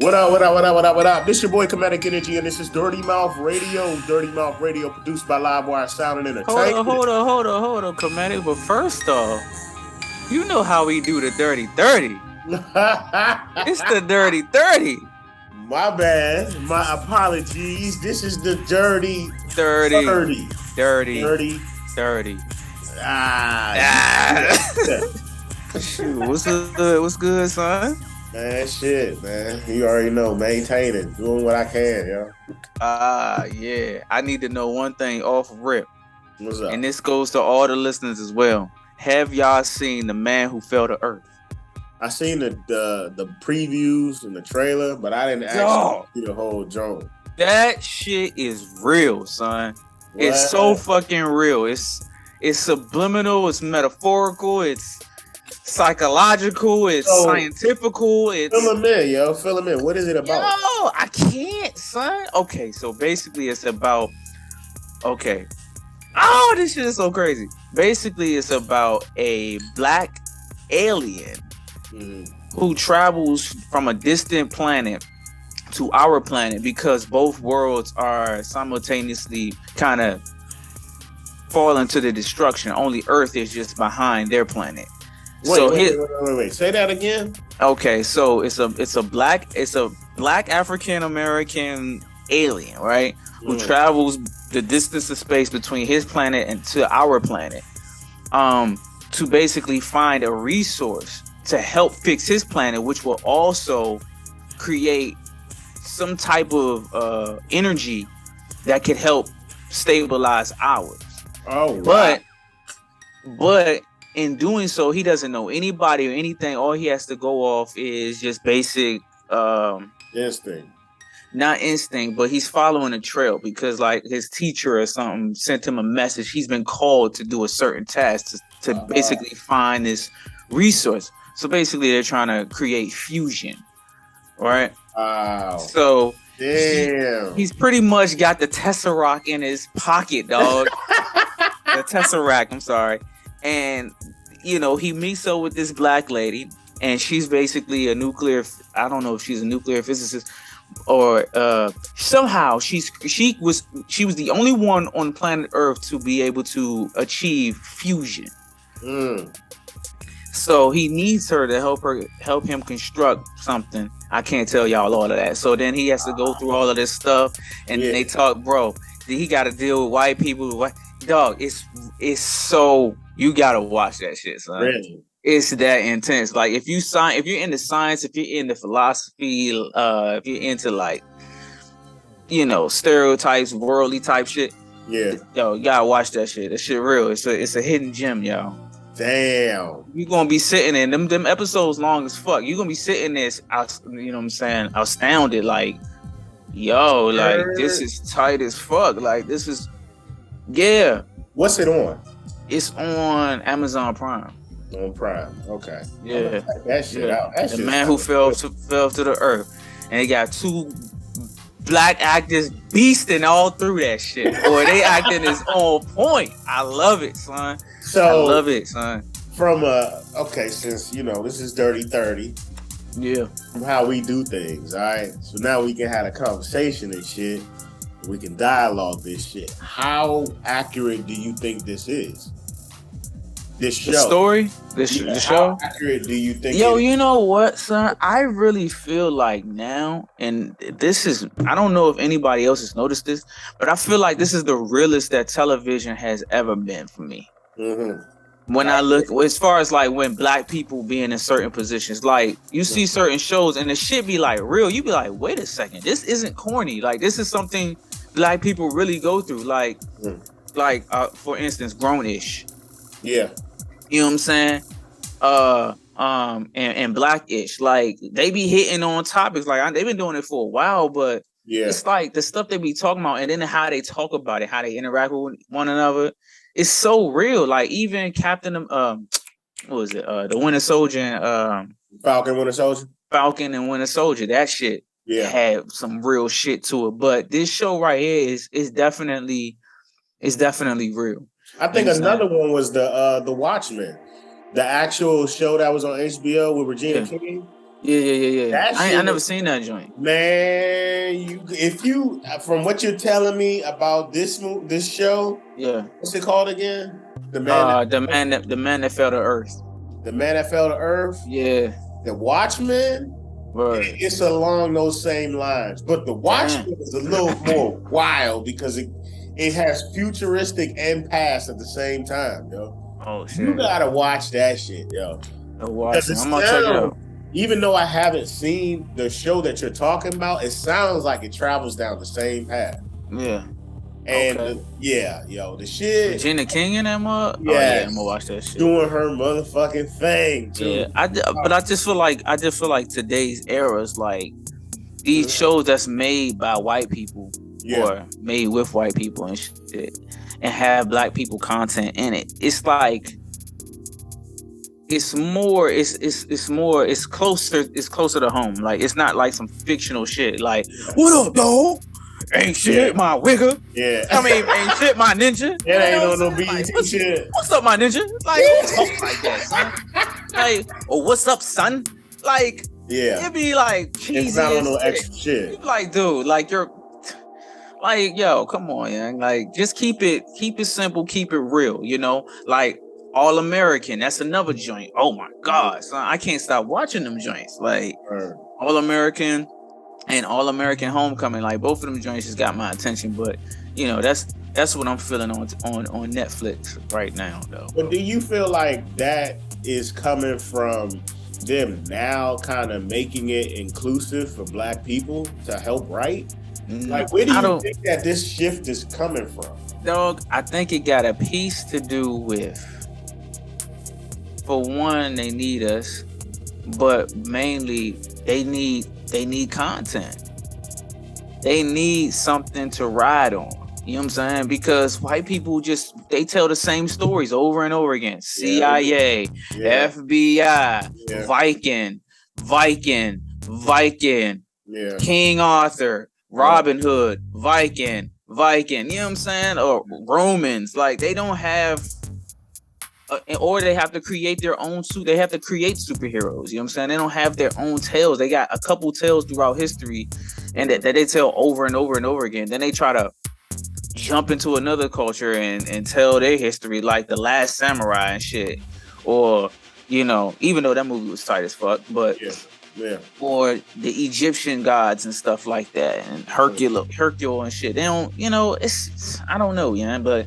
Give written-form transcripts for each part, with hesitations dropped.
What up, what up, what up, what up, what up? This your boy Kemetic Energy, and this is Dirty Mouth Radio. Dirty Mouth Radio, produced by Livewire Sound and Hold on, Entertainment. hold on, hold on, hold on, Kemetic. But first off, you know how we do the dirty 30. It's the dirty 30. My bad. My apologies. This is the Dirty 30. 30. 30. 30. 30. Ah. Shoot, what's good? What's good, son? Man, shit, man. You already know. Maintaining. Doing what I can, yo. Yeah. I need to know one thing off rip. What's up? And this goes to all the listeners as well. Have y'all seen The Man Who Fell to Earth? I seen the previews and the trailer, but I didn't actually see the whole joint. That shit is real, son. What? It's so fucking real. It's subliminal. It's metaphorical. It's psychological. It's scientifical. It's fill them in, yo. Fill them in. What is it about? Yo, I can't, son. Okay, so basically, it's about. Okay. Oh, this shit is so crazy. Basically, it's about a black alien who travels from a distant planet to our planet because both worlds are simultaneously kind of falling to the destruction. Only Earth is just behind their planet. Wait. Say that again. Okay, so it's a black African American alien, right? Who travels the distance of space between his planet and to our planet, to basically find a resource to help fix his planet, which will also create some type of energy that could help stabilize ours. Oh, wow. But in doing so, he doesn't know anybody or anything. All he has to go off is just basic instinct. Not instinct, but he's following a trail because like his teacher or something sent him a message. He's been called to do a certain task to basically find this resource. So basically they're trying to create fusion. Right? Wow. So damn. He's pretty much got the Tesseract in his pocket, dog. The Tesseract, I'm sorry. And you know, he meets up with this black lady, and she's basically I don't know if she's a nuclear physicist or somehow she was the only one on planet Earth to be able to achieve fusion. So he needs her to help him construct something. I can't tell y'all all of that. So then he has to go through all of this stuff, and they talk, bro. He got to deal with white people. Dog, it's so you gotta watch that shit, son. Really? It's that intense. Like if you're into science, if you're into philosophy, if you're into like, you know, stereotypes, worldly type shit. Yeah. Yo, you gotta watch that shit. That shit real. It's a hidden gem, y'all. Damn. You're gonna be sitting in them episodes long as fuck. You're gonna be sitting there, you know what I'm saying, astounded, like, yo, like this is tight as fuck. Like this is, yeah. What's it on? It's on Amazon Prime. On Prime, okay. Yeah. That shit out. That the Man Who Fell to the Earth, and they got two black actors beasting all through that shit. Boy, they acting is on point. I love it, son. I love it, son. From since you know this is Dirty 30. Yeah. From how we do things, all right. So now we can have a conversation and shit. We can dialogue this shit. How accurate do you think this is? This show. The story? The show? How accurate do you think Yo, you know what, son? I really feel like now, and this is, I don't know if anybody else has noticed this, but I feel like this is the realest that television has ever been for me. When I look, as far as like when black people being in certain positions, like you see certain shows and the shit be like real, you be like, wait a second, this isn't corny. Like this is something black people really go through. Like for instance, Grown-ish. Yeah. You know what I'm saying? And Blackish, like they be hitting on topics like they've been doing it for a while, but it's like the stuff they be talking about, and then how they talk about it, how they interact with one another, it's so real. Like even Captain, what was it? The Winter Soldier, and, Falcon and Winter Soldier. That shit had some real shit to it. But this show right here is definitely real. I think another one was the Watchmen, the actual show that was on HBO with Regina King. Yeah. That I never shit, seen that joint. man. From what you're telling me about this show, Yeah. what's it called again? The man that fell to earth. The man that fell to earth. Yeah. The Watchmen. Right. It's along those same lines, but the Watchmen is a little more wild because it has futuristic and past at the same time, yo. Oh shit! You gotta watch that shit, yo. I'm gonna check it out. Even though I haven't seen the show that you're talking about, it sounds like it travels down the same path. Yeah. And the shit. Regina King in that mug. Yeah, oh, yeah, I'm gonna watch that shit. Doing her motherfucking thing too. Yeah, but I just feel like today's era is like these shows that's made by white people or made with white people and shit, and have black people content in it. It's like it's closer to home. Like it's not like some fictional shit. Like what up, dog? Ain't shit, my wigger. Yeah. I mean, ain't shit, my ninja. It ain't on no BET shit. What's up, my ninja? Like, what's like that, son? Like, or what's up, son? Like, it'd be like cheesy. It's not on no extra shit. You'd be like, dude, like you're like, yo, come on, man. Like, just keep it simple, keep it real, you know? Like All American, that's another joint. Oh my God, son, I can't stop watching them joints. Like All American and All American Homecoming, like both of them joints just got my attention. But you know, that's what I'm feeling on Netflix right now, though. But do you feel like that is coming from them now kind of making it inclusive for black people to help write? Like, where do you think that this shift is coming from? Dog, I think it got a piece to do with, for one, they need us, but mainly they need content. They need something to ride on. You know what I'm saying? Because white people they tell the same stories over and over again. CIA, FBI, Viking, King Arthur, Robin Hood, Viking. You know what I'm saying? Or Romans. Like they don't have, or they have to create their own suit. They have to create superheroes. You know what I'm saying? They don't have their own tales. They got a couple tales throughout history, and that they tell over and over and over again. Then they try to jump into another culture and tell their history, like The Last Samurai and shit, or you know, even though that movie was tight as fuck, but or the Egyptian gods and stuff like that, and Hercule and shit. They don't, you know, it's I don't know, yeah, but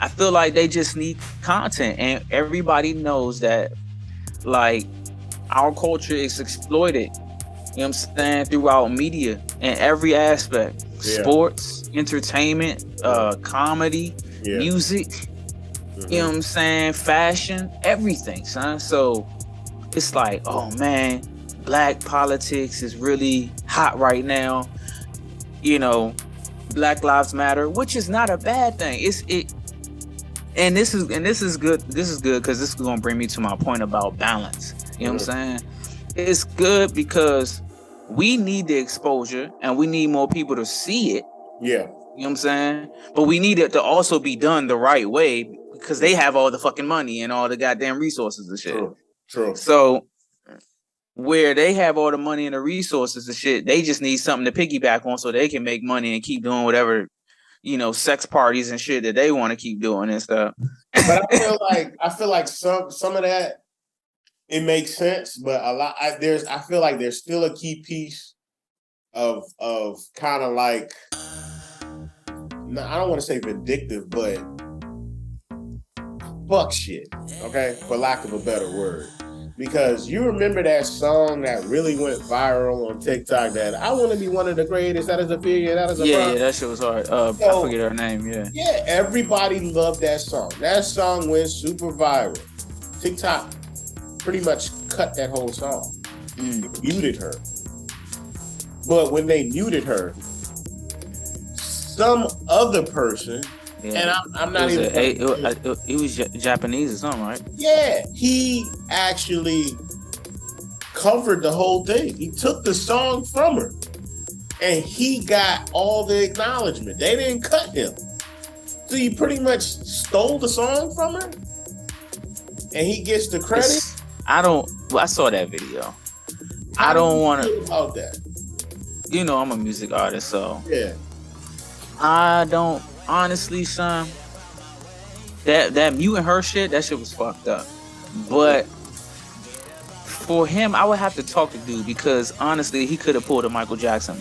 I feel like they just need content, and everybody knows that, like, our culture is exploited. You know what I'm saying? Throughout media in every aspect. Sports, entertainment, comedy, music, you know what I'm saying? Fashion, everything, son. So it's like, oh man, black politics is really hot right now. You know, Black Lives Matter, which is not a bad thing. And this is good. This is good because this is gonna bring me to my point about balance. You know what I'm saying? It's good because we need the exposure and we need more people to see it. Yeah. You know what I'm saying? But we need it to also be done the right way because they have all the fucking money and all the goddamn resources and shit. True. So where they have all the money and the resources and shit, they just need something to piggyback on so they can make money and keep doing whatever, you know, sex parties and shit that they want to keep doing and stuff. But I feel like some of that, it makes sense, but I feel like there's still a key piece of kind of like, I don't want to say vindictive, but fuck shit, okay, for lack of a better word. Because you remember that song that really went viral on TikTok, that I want to be one of the greatest, that is a figure, that is a yeah, that shit was hard. I forget her name, Yeah, everybody loved that song. That song went super viral. TikTok pretty much cut that whole song. Muted her. But when they muted her, some other person, and I'm not even... He was Japanese or something, right? Yeah, he actually covered the whole thing. He took the song from her, and he got all the acknowledgement. They didn't cut him. So he pretty much stole the song from her, and he gets the credit. I saw that video. I do don't you want feel to. about that? You know, I'm a music artist, so Yeah. I don't honestly, son. That muting her shit, that shit was fucked up. But for him, I would have to talk to dude because honestly, he could have pulled a Michael Jackson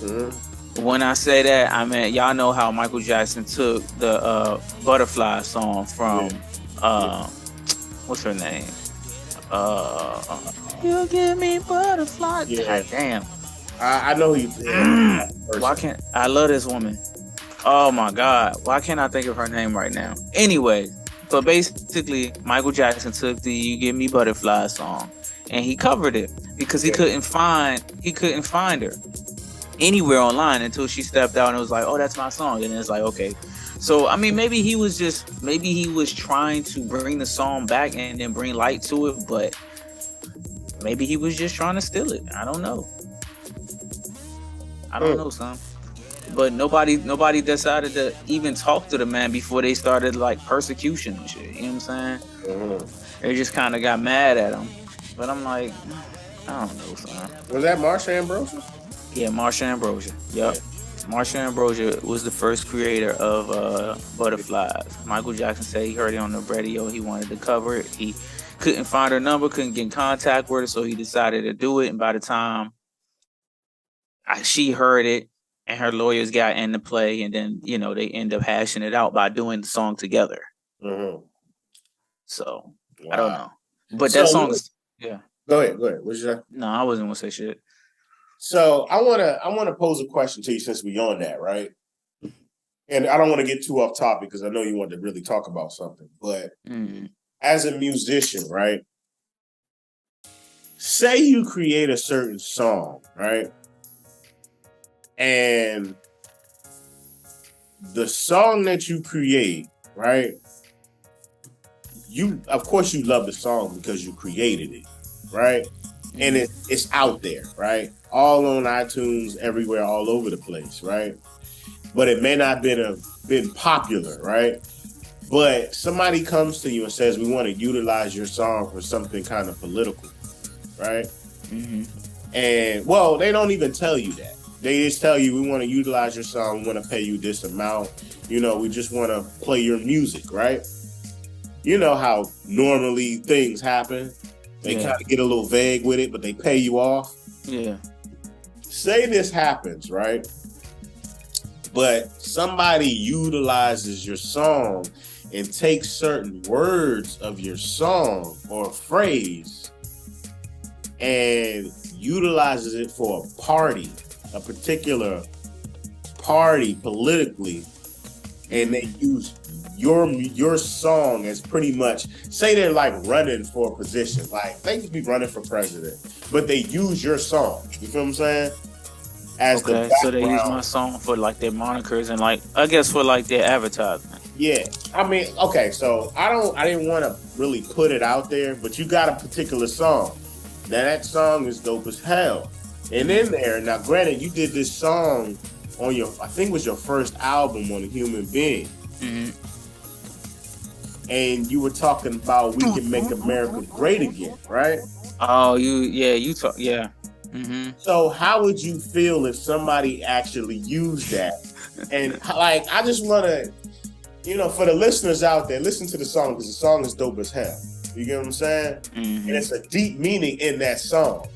move. When I say that, I mean y'all know how Michael Jackson took the Butterfly song from uh what's her name? You give me butterfly. Yeah. God damn. I know he. Yeah, Why can't I love this woman? Oh my god. Why can't I think of her name right now? Anyway, but basically Michael Jackson took the You Give Me Butterfly song and he covered it because he couldn't find her anywhere online until she stepped out and it was like, oh, that's my song. And it's like, okay. So I mean maybe he was trying to bring the song back and then bring light to it, but maybe he was just trying to steal it. I don't know. Son. But nobody decided to even talk to the man before they started like persecution and shit. You know what I'm saying? They just kind of got mad at him. But I'm like, I don't know, son. Was that Marsha Ambrosius? Yeah, Marsha Ambrosia. Yep. Yeah. Marsha Ambrosia was the first creator of Butterflies. Michael Jackson said he heard it on the radio. He wanted to cover it. He couldn't find her number, couldn't get in contact with her, so he decided to do it. And by the time she heard it, and her lawyers got into play, and then they end up hashing it out by doing the song together. So I don't know, but that song is Go ahead. What'd you say? No, I wasn't gonna say shit. So I wanna pose a question to you since we're on that, right? And I don't want to get too off topic because I know you want to really talk about something. But as a musician, right? Say you create a certain song, right? And the song that you create, right? Of course you love the song because you created it, right? And it's out there, right? All on iTunes, everywhere, all over the place, right? But it may not been popular, right? But somebody comes to you and says, we want to utilize your song for something kind of political, right? And well, they don't even tell you that. They just tell you, we want to utilize your song, we want to pay you this amount. We just want to play your music, right? You know how normally things happen. They kind of get a little vague with it, but they pay you off. Yeah. Say this happens, right? But somebody utilizes your song and takes certain words of your song or phrase and utilizes it for a party, a particular party politically, and they use your song as pretty much, say they're like running for a position, like they could be running for president, but they use your song. You feel what I'm saying? So they use my song for like their monikers and like I guess for like their advertisement. Yeah, I mean, okay, so I didn't want to really put it out there, but you got a particular song. Now that song is dope as hell. And in there, now granted, you did this song on I think it was your first album on A Human Being. And you were talking about we can make America great again, right? Oh, you talk, yeah. So how would you feel if somebody actually used that? And like, I just want to, for the listeners out there, listen to the song because the song is dope as hell. You get what I'm saying? And it's a deep meaning in that song.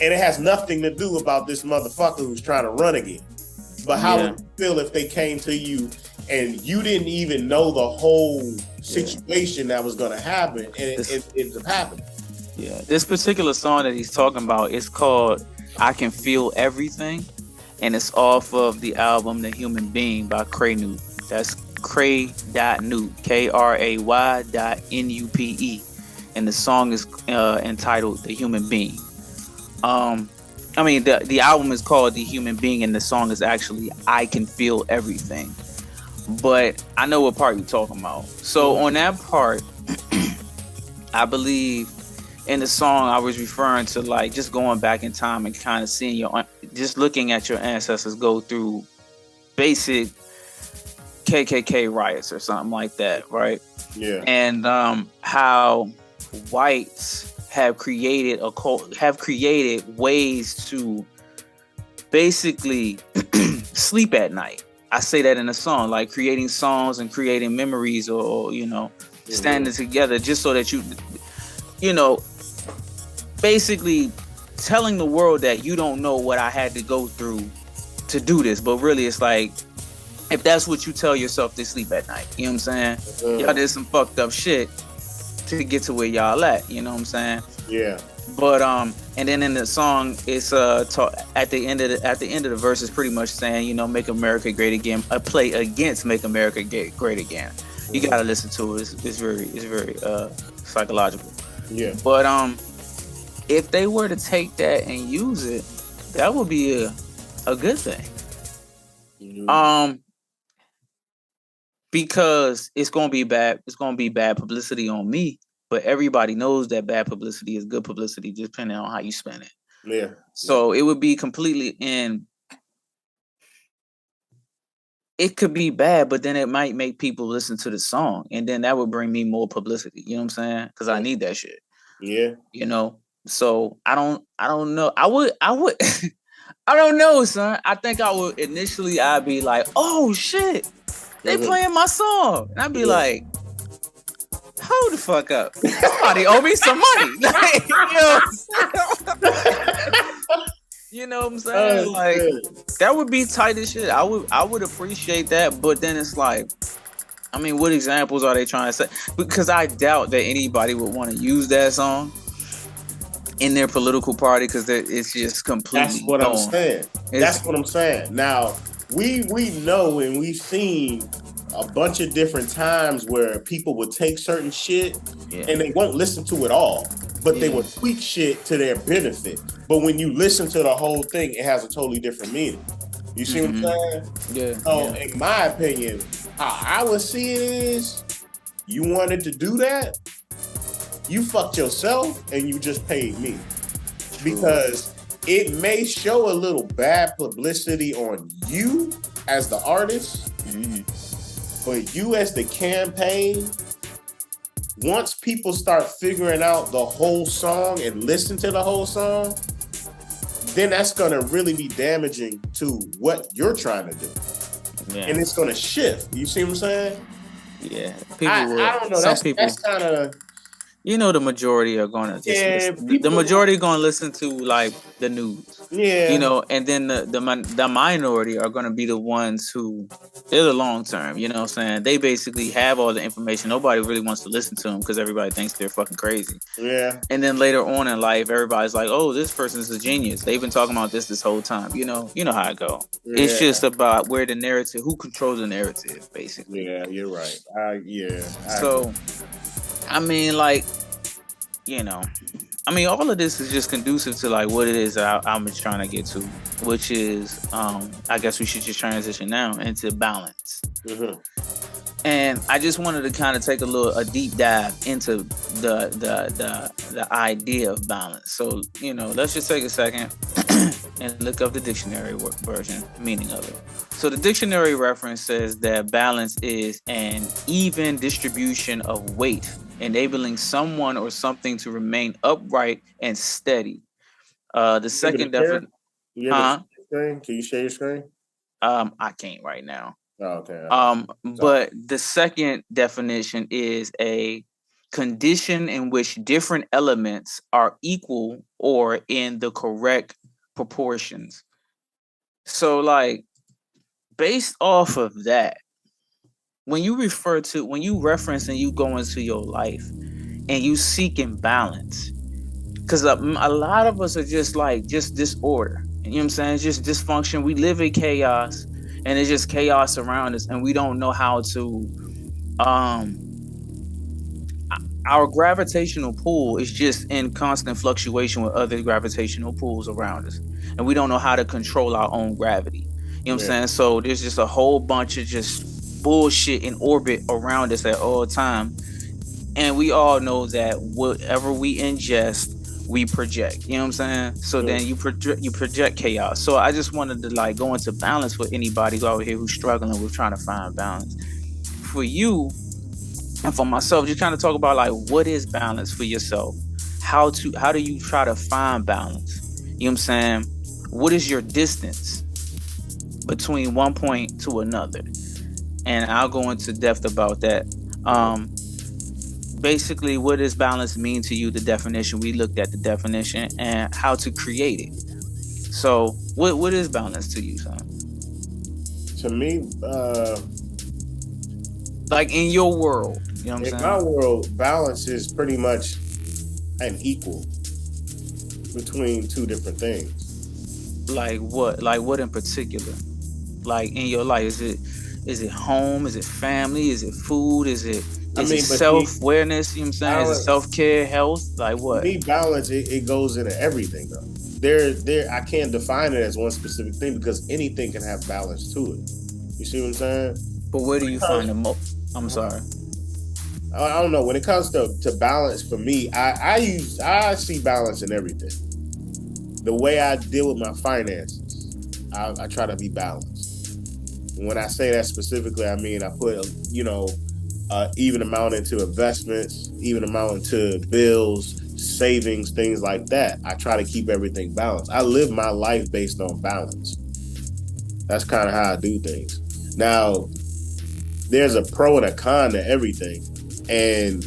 And it has nothing to do about this motherfucker who's trying to run again. But how would you feel if they came to you and you didn't even know the whole situation that was going to happen and it ends up happening? Yeah, this particular song that he's talking about is called I Can Feel Everything, and it's off of the album The Human Being by Kray. That's Kray.Nupe, KRAY.NUPE, and the song is entitled The Human Being. I mean, the album is called The Human Being, and the song is actually I Can Feel Everything. But I know what part you're talking about. So on that part, I believe in the song I was referring to like just going back in time and kind of seeing just looking at your ancestors go through basic KKK riots or something like that, right? Yeah. And how whites have created ways to basically sleep at night. I say that in a song, like creating songs and creating memories, or standing together, just so that basically telling the world that you don't know what I had to go through to do this. But really, it's like, if that's what you tell yourself to sleep at night, you know what I'm saying? Y'all did some fucked up shit to get to where y'all at, you know what I'm saying? Yeah. But and then in the song, it's at the end of the verse, is pretty much saying, make America great again, a play against make America great again. You gotta listen to it. It's very psychological. Yeah. But if they were to take that and use it, that would be a good thing. Because it's gonna be bad publicity on me. But everybody knows that bad publicity is good publicity, depending on how you spin it. Yeah. So it would be completely it could be bad, but then it might make people listen to the song, and then that would bring me more publicity. You know what I'm saying? Because I need that shit. Yeah. So I don't know. I would. I don't know, son. I think I would initially. I'd be like, oh shit, they playing my song, and I'd be like, hold the fuck up. Somebody owe me some money. You know what I'm saying? Like, that would be tight as shit. I would appreciate that, but then it's like, I mean, what examples are they trying to say? Because I doubt that anybody would want to use that song in their political party, because it's just completely. That's what I'm saying. That's what I'm saying. Now, we know, and we've seen a bunch of different times where people would take certain shit and they won't listen to it all, but they would tweak shit to their benefit. But when you listen to the whole thing, it has a totally different meaning. You see what I'm saying? Yeah. So in my opinion, how I would see it is, you wanted to do that, you fucked yourself and you just paid me. Because it may show a little bad publicity on you as the artist, but you as the campaign, once people start figuring out the whole song and listen to the whole song, then that's going to really be damaging to what you're trying to do. Yeah. And it's going to shift. You see what I'm saying? Yeah. I don't know. That's kind of... the majority are going to listen. The majority are going to listen to like the news. Yeah. And then the minority are going to be the ones who, they're the long term, you know what I'm saying? They basically have all the information. Nobody really wants to listen to them because everybody thinks they're fucking crazy. Yeah. And then later on in life, everybody's like, oh, this person's a genius. They've been talking about this whole time. You know how it go. Yeah. It's just about where the narrative, who controls the narrative, basically. Yeah, you're right. So, I mean, like, all of this is just conducive to like what it is that I'm trying to get to, which is, I guess we should just transition now into balance. And I just wanted to kind of take a deep dive into the idea of balance. So, let's just take a second and look up the dictionary version, meaning of it. So the dictionary reference says that balance is an even distribution of weight, enabling someone or something to remain upright and steady. The second definition. Can you share your screen? I can't right now. Oh, okay. But the second definition is a condition in which different elements are equal or in the correct proportions. So, like, based off of that, when you reference and you go into your life and you seeking balance, because a lot of us are just disorder. You know what I'm saying? It's just dysfunction. We live in chaos, and it's just chaos around us, and we don't know how to. Our gravitational pull is just in constant fluctuation with other gravitational pulls around us, and we don't know how to control our own gravity. You know what I'm saying? So there's just a whole bunch of just bullshit in orbit around us at all time, and we all know that whatever we ingest, we project. You know what I'm saying? So then you project chaos. So I just wanted to like go into balance for anybody out here who's struggling with trying to find balance. For you and for myself, just kind of talk about like what is balance for yourself. how do you try to find balance? You know what I'm saying? What is your distance between one point to another? And I'll go into depth about that. Basically, what does balance mean to you? The definition, we looked at the definition and how to create it. So what is balance to you, son? To me, Like in your world, you know what I'm in saying? my world, balance is pretty much an equal between two different things. Like what? Like what in particular? Like in your life, is it home? Is it family? Is it food? I Is it mean, but see, self-awareness? You know what I'm saying? Is it balance self-care, health? Like to what? me, balance it goes into everything though. I can't define it as one specific thing because anything can have balance to it. You see what I'm saying? But where do When it you find comes, the I'm sorry. I don't know. When it comes to balance for me, I see balance in everything. The way I deal with my finances, I try to be balanced. And when I say that specifically, I mean I put even amount into investments, even amount into bills, savings, things like that. I try to keep everything balanced. I live my life based on balance. That's kind of how I do things. Now, there's a pro and a con to everything. And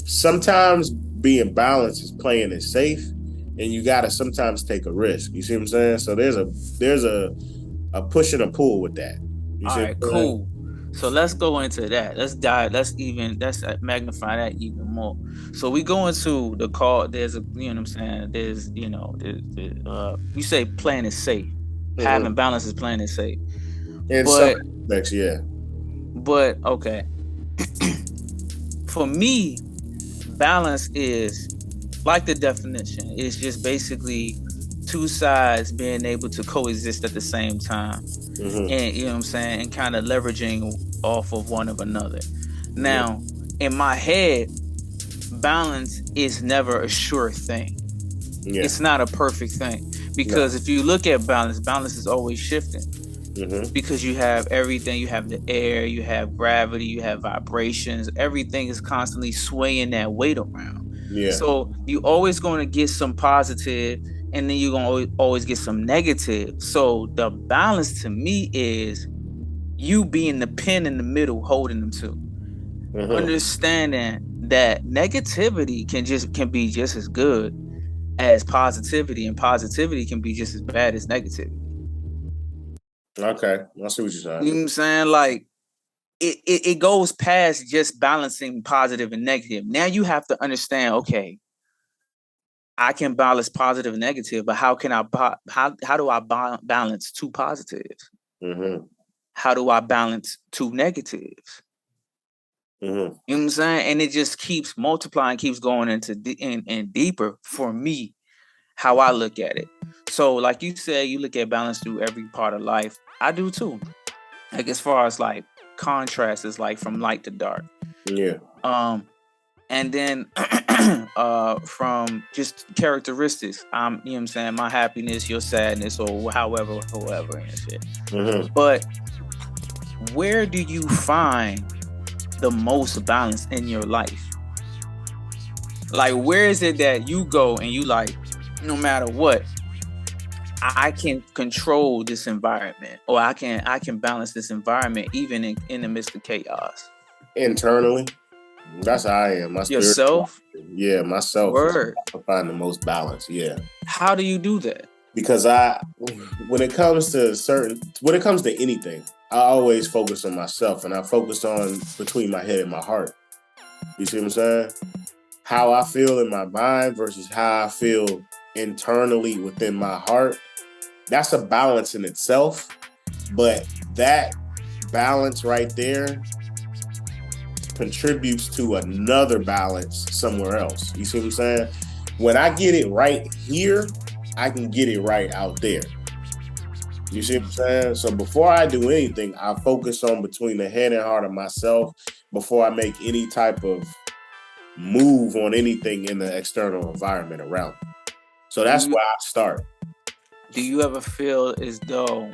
sometimes being balanced is playing it safe, and you gotta sometimes take a risk. You see what I'm saying? So there's a push and a pull with that. You All see right, what I'm saying? cool. So let's go into that. Let's dive. Let's magnify that even more. So we go into the call. There's a, you know what I'm saying. There's, you say playing is safe. Having Mm-hmm. balance is playing is safe. In some But aspects, yeah. okay. For me, balance is like the definition. It's just basically two sides being able to coexist at the same time. Mm-hmm. And you know what I'm saying, and kind of leveraging off of one of another. Yeah. Now, in my head, balance is never a sure thing. Yeah. It's not a perfect thing No. because if you look at balance, balance is always shifting Mm-hmm. because you have everything. You have the air, you have gravity, you have vibrations. Everything is constantly swaying that weight around. Yeah. So you always going to get some positive, and then you're going to always get some negative. So the balance to me is you being the pin in the middle, holding them two. Mm-hmm. Understanding that negativity can be just as good as positivity, and positivity can be just as bad as negativity. Okay. I see what you're saying. You know what I'm saying? Like it goes past just balancing positive and negative. Now you have to understand, okay, I can balance positive and negative, but how can how do I balance two positives? Mm-hmm. How do I balance two negatives? Mm-hmm. You know what I'm saying? And it just keeps multiplying, keeps going into and deeper for me, how I look at it. So, like you said, you look at balance through every part of life. I do too. Like as far as like contrast is like from light to dark. Yeah. And then from just characteristics, you know what I'm saying, my happiness, your sadness, or however and shit. Mm-hmm. But where do you find the most balance in your life? Like, where is it that you go and you like, no matter what, I can control this environment, or I can balance this environment even in the midst of chaos? Internally, that's how I am. My spirit. Yourself? Yeah, myself is Word. I find the most balance. Yeah. How do you do that? Because when it comes to anything, I always focus on myself, and I focus on between my head and my heart. You see what I'm saying? How I feel in my mind versus how I feel internally within my heart. That's a balance in itself, but that balance right there contributes to another balance somewhere else. You see what I'm saying? When I get it right here, I can get it right out there. You see what I'm saying? So before I do anything, I focus on between the head and heart of myself before I make any type of move on anything in the external environment around me. So that's where I start. Do you ever feel as though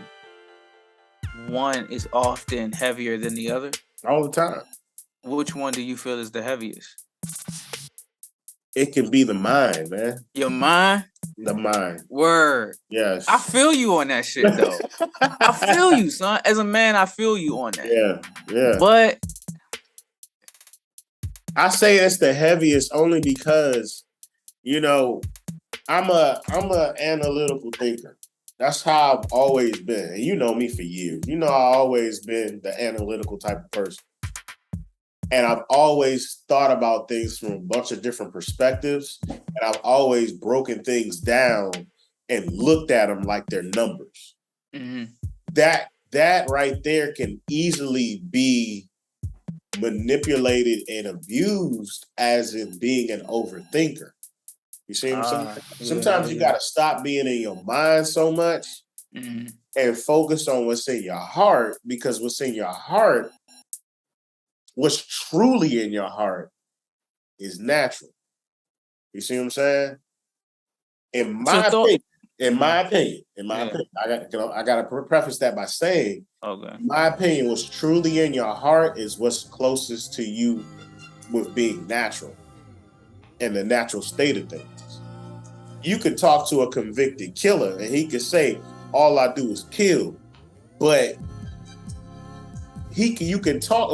one is often heavier than the other? All the time. Which one do you feel is the heaviest? It can be the mind, man. Your mind? The mind. Word. Yes. I feel you on that shit, though. I feel you, son. As a man, I feel you on that. Yeah. But I say it's the heaviest only because, I'm a analytical thinker. That's how I've always been. And you know me for years. I've always been the analytical type of person. And I've always thought about things from a bunch of different perspectives. And I've always broken things down and looked at them like they're numbers. Mm-hmm. That right there can easily be manipulated and abused as in being an overthinker. You see what I'm saying? Sometimes you got to stop being in your mind so much and focus on what's in your heart, because what's in your heart, what's truly in your heart, is natural. You see what I'm saying? In my opinion, I got to preface that by saying, in my opinion, what's truly in your heart is what's closest to you with being natural and the natural state of things. You could talk to a convicted killer and he could say, all I do is kill, but he could talk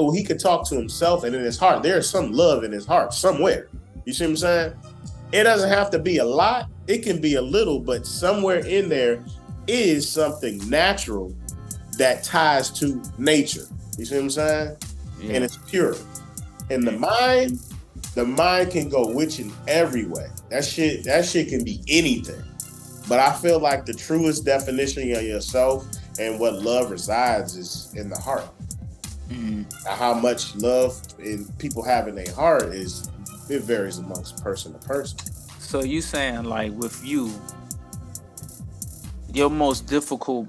to himself, and in his heart, there's some love in his heart somewhere. You see what I'm saying? It doesn't have to be a lot. It can be a little, but somewhere in there is something natural that ties to nature. You see what I'm saying? Yeah. And it's pure. And the mind can go which in every way. That shit can be anything. But I feel like the truest definition of yourself and what love resides is in the heart. Now, how much love people have in their heart it varies amongst person to person. So you saying, like, with you, your most difficult,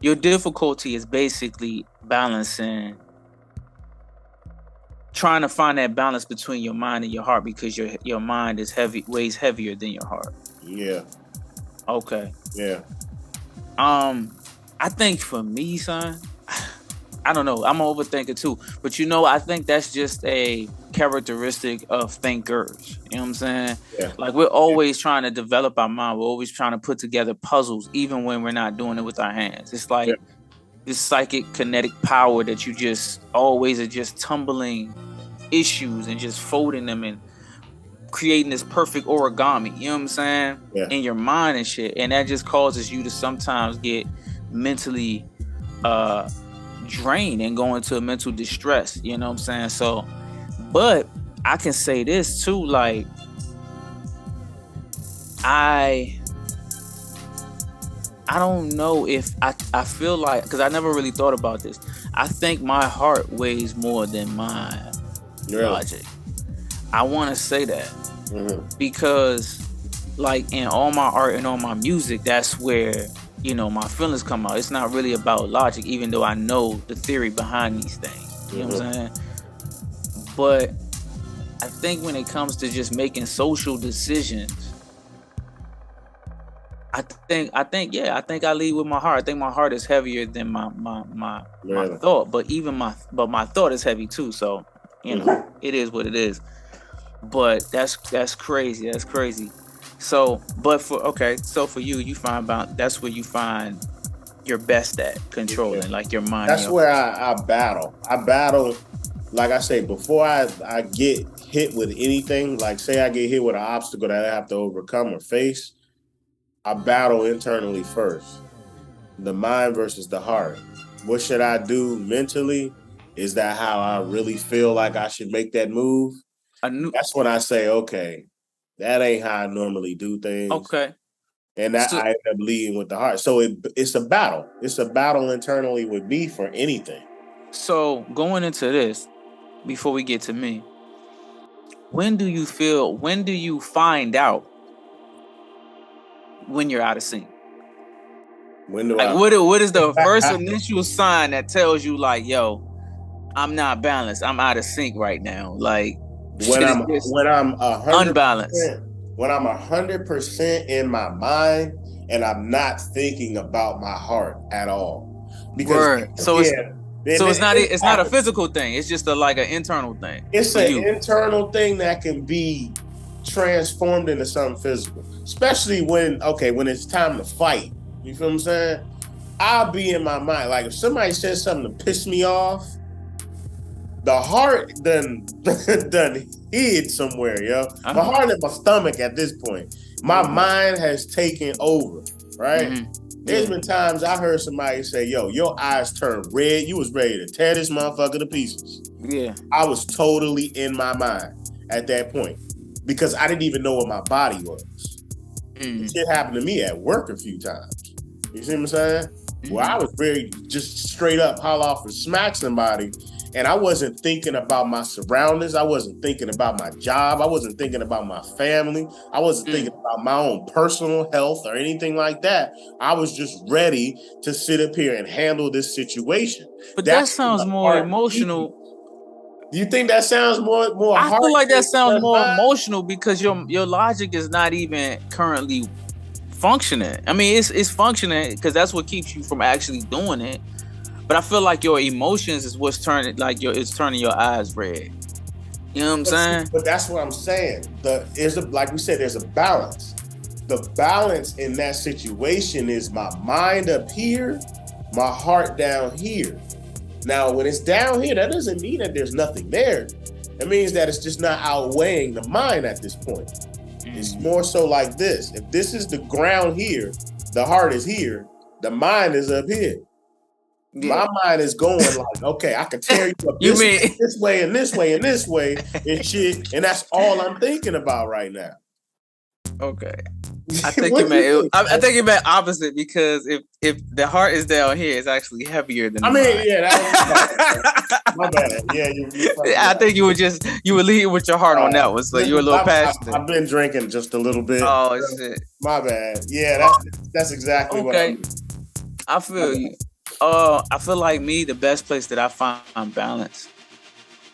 your difficulty is basically balancing, trying to find that balance between your mind and your heart, because your mind is weighs heavier than your heart. Yeah. Okay. Yeah. I think for me, son, I don't know. I'm an overthinker too, but I think that's just a characteristic of thinkers. You know what I'm saying? Yeah. Like, we're always trying to develop our mind. We're always trying to put together puzzles, even when we're not doing it with our hands. It's like this psychic kinetic power that you just always are just tumbling issues and just folding them and creating this perfect origami. You know what I'm saying? Yeah. In your mind and shit, and that just causes you to sometimes get mentally drained and go into a mental distress. You know what I'm saying? So, but I can say this too, like, I don't know if I feel like, because I never really thought about this, I think my heart weighs more than my logic. I want to say that because, like, in all my art and all my music, that's where my feelings come out. It's not really about logic, even though I know the theory behind these things. You know what I'm saying? But I think when it comes to just making social decisions, I think I lead with my heart. I think my heart is heavier than my thought, but my thought is heavy too. So it is what it is. But that's crazy. That's crazy. So, for you find that's where you find your best at controlling, like, your mind. That's where I battle. Like I say, before I get hit with anything, like, say I get hit with an obstacle that I have to overcome or face, I battle internally first. The mind versus the heart. What should I do mentally? Is that how I really feel like I should make that move? That's when I say, okay, that ain't how I normally do things. Okay. And I end up leading with the heart. So it's a battle. It's a battle internally with me for anything. So going into this, before we get to me, when do you find out when you're out of sync? What is the first initial sign that tells you, like, yo, I'm not balanced, I'm out of sync right now? Like, when I'm unbalanced. When I'm 100% in my mind and I'm not thinking about my heart at all. Because So it's not a physical thing. It's just like an internal thing. It's an internal thing that can be transformed into something physical, especially when it's time to fight. You feel what I'm saying? I'll be in my mind, like if somebody says something to piss me off, the heart done hid somewhere, yo. Uh-huh. My heart in my stomach at this point. My mind has taken over, right? Mm-hmm. There's been times I heard somebody say, yo, your eyes turned red. You was ready to tear this motherfucker to pieces. Yeah. I was totally in my mind at that point because I didn't even know what my body was. Mm-hmm. Shit happened to me at work a few times. You see what I'm saying? Mm-hmm. Well, I was ready to just straight up holler off and smack somebody. And I wasn't thinking about my surroundings. I wasn't thinking about my job. I wasn't thinking about my family. I wasn't thinking about my own personal health or anything like that. I was just ready to sit up here and handle this situation. But that sounds more emotional. Do you think that sounds more I feel like that sounds more emotional because your logic is not even currently functioning. I mean, it's functioning because that's what keeps you from actually doing it. But I feel like your emotions is what's turning it's turning your eyes red. You know what I'm saying? But that's what I'm saying. Like we said, there's a balance. The balance in that situation is my mind up here, my heart down here. Now, when it's down here, that doesn't mean that there's nothing there. It means that it's just not outweighing the mind at this point. Mm-hmm. It's more so like this. If this is the ground here, the heart is here, the mind is up here. Yeah. My mind is going like, okay, I can tear you up this way and this way and this way and shit, and that's all I'm thinking about right now. Okay, I think you meant opposite because if the heart is down here, it's actually heavier than. That was my bad. Yeah, I think you would lead with your heart on that one, so you were a little passionate. I've been drinking just a little bit. Oh shit, my bad. Yeah, that's exactly what I feel you. I feel like the best place that I find balance,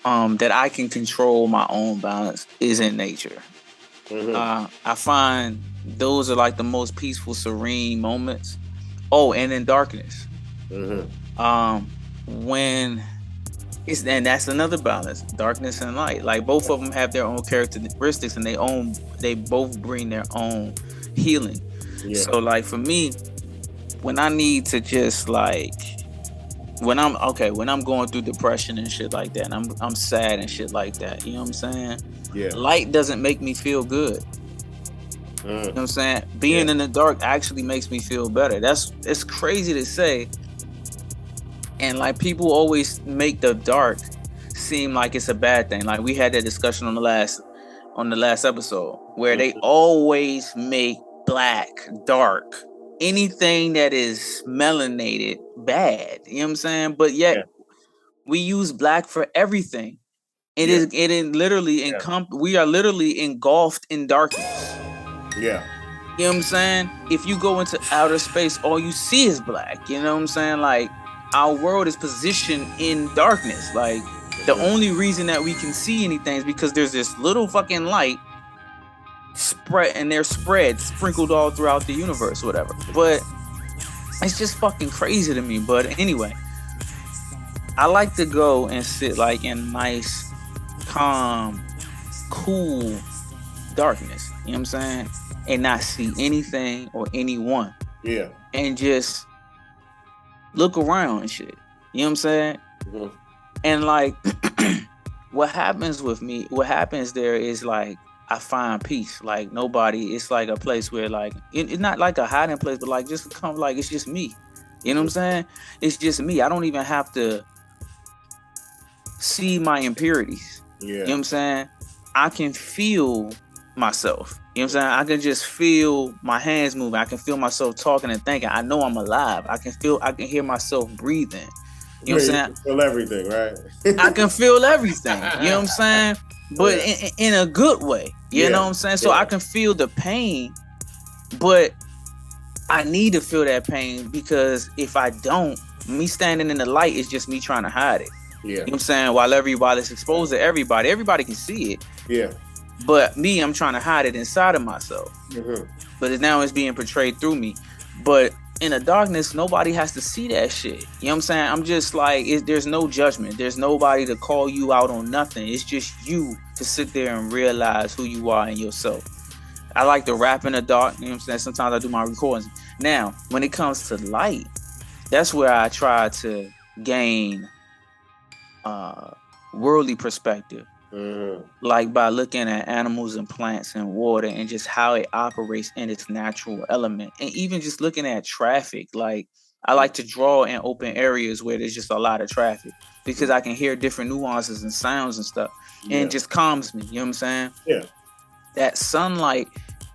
that I can control my own balance is in nature. Mm-hmm. I find those are like the most peaceful, serene moments. Oh, and in darkness. Mm-hmm. And that's another balance, darkness and light. Like both of them have their own characteristics and they both bring their own healing. Yeah. So like for me, when I need to just like when I'm going through depression and shit like that, and I'm sad and shit like that, you know what I'm saying? Yeah. Light doesn't make me feel good. You know what I'm saying? Being in the dark actually makes me feel better. It's crazy to say. And like people always make the dark seem like it's a bad thing. Like we had that discussion on the last episode where they always make black dark. Anything that is melanated bad, you know what I'm saying? But yet we use black for everything. We are literally engulfed in darkness. Yeah. You know what I'm saying? If you go into outer space, all you see is black. You know what I'm saying? Like our world is positioned in darkness. Like the only reason that we can see anything is because there's this little fucking light sprinkled all throughout the universe, whatever. But it's just fucking crazy to me. But anyway, I like to go and sit like in nice, calm, cool darkness. You know what I'm saying? And not see anything or anyone. Yeah. And just look around and shit. You know what I'm saying? Mm-hmm. And like what happens there is like I find peace. Like it's like a place where like it's not like a hiding place, but like just come like it's just me. You know what I'm saying? It's just me. I don't even have to see my impurities. Yeah. You know what I'm saying? I can feel myself. You know what I'm saying? I can just feel my hands moving. I can feel myself talking and thinking. I know I'm alive. I can hear myself breathing. You know what I'm saying? You feel everything, right? I can feel everything. You know what I'm saying? But in a good way. You know what I'm saying? So I can feel the pain, but I need to feel that pain because if I don't, me standing in the light is just me trying to hide it. Yeah. You know what I'm saying? While it's exposed to everybody can see it. Yeah. But me, I'm trying to hide it inside of myself. Mm-hmm. But now it's being portrayed through me. But in the darkness, nobody has to see that shit. You know what I'm saying? I'm just like, there's no judgment. There's nobody to call you out on nothing. It's just you to sit there and realize who you are in yourself. I like to rap in the dark. You know what I'm saying? Sometimes I do my recordings. Now, when it comes to light, that's where I try to gain worldly perspective. Like by looking at animals and plants and water and just how it operates in its natural element. And even just looking at traffic. Like I like to draw in open areas where there's just a lot of traffic because I can hear different nuances and sounds and stuff. And it just calms me. You know what I'm saying? Yeah. That sunlight,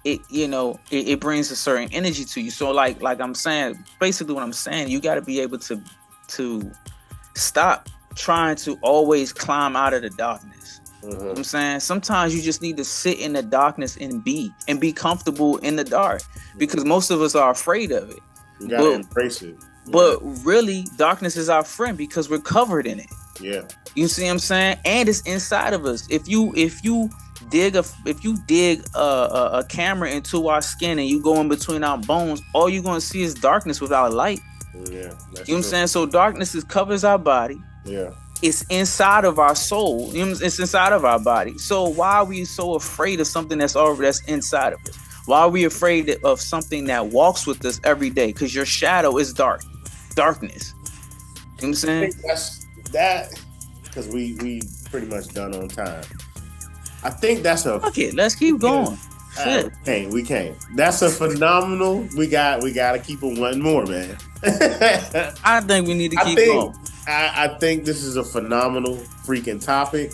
it brings a certain energy to you. So like I'm saying, basically what I'm saying, you got to be able to stop trying to always climb out of the darkness. You know what I'm saying? Sometimes you just need to sit in the darkness and be comfortable in the dark, because most of us are afraid of it. You gotta embrace it. But really, darkness is our friend because we're covered in it. Yeah. You see what I'm saying? And it's inside of us. If you dig a camera into our skin and you go in between our bones, all you're gonna see is darkness without light. Yeah. You know what I'm saying? So darkness covers our body. Yeah. It's inside of our soul. You know, it's inside of our body. So why are we so afraid of something that's inside of us? Why are we afraid of something that walks with us every day? Because your shadow is darkness. You know what I'm saying? I think that's that, because we pretty much done on time. I think that's a... Fuck it, let's keep going. We can't. That's a phenomenal... We got to keep it one more, man. I think we need to keep going. I think this is a phenomenal freaking topic,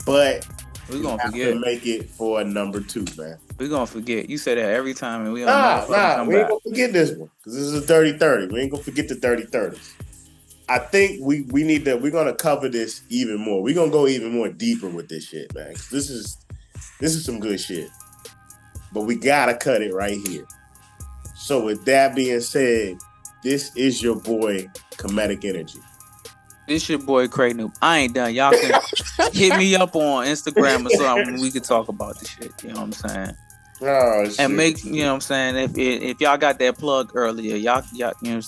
but we're gonna have to make it for a number 2, man. We're gonna forget. You say that every time, and we we ain't gonna forget this one, because this is a 30-30. We ain't gonna forget the 30-30s. I think we're gonna cover this even more. We're gonna go even more deeper with this shit, man. This is some good shit, but we gotta cut it right here. So with that being said, this is your boy, Kemetic Energy. This your boy, Kray Noob. I ain't done. Y'all can hit me up on Instagram or something. We can talk about this shit. You know what I'm saying? Oh, shit. And make, you know what I'm saying? If y'all got that plug earlier, y'all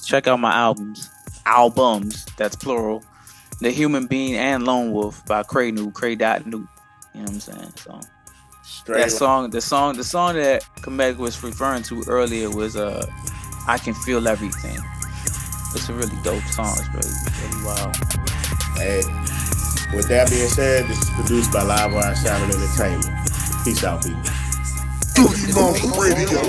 check out my albums. That's plural. The Human Being and Lone Wolf by Kray Noob, Kray.Noob. You know what I'm saying? So the song that Kemetic was referring to earlier was I Can Feel Everything. It's a really dope song. It's really wild. Hey, with that being said, this is produced by Live Wire Sound and Entertainment. Peace out, people. Dirty Mouth Radio.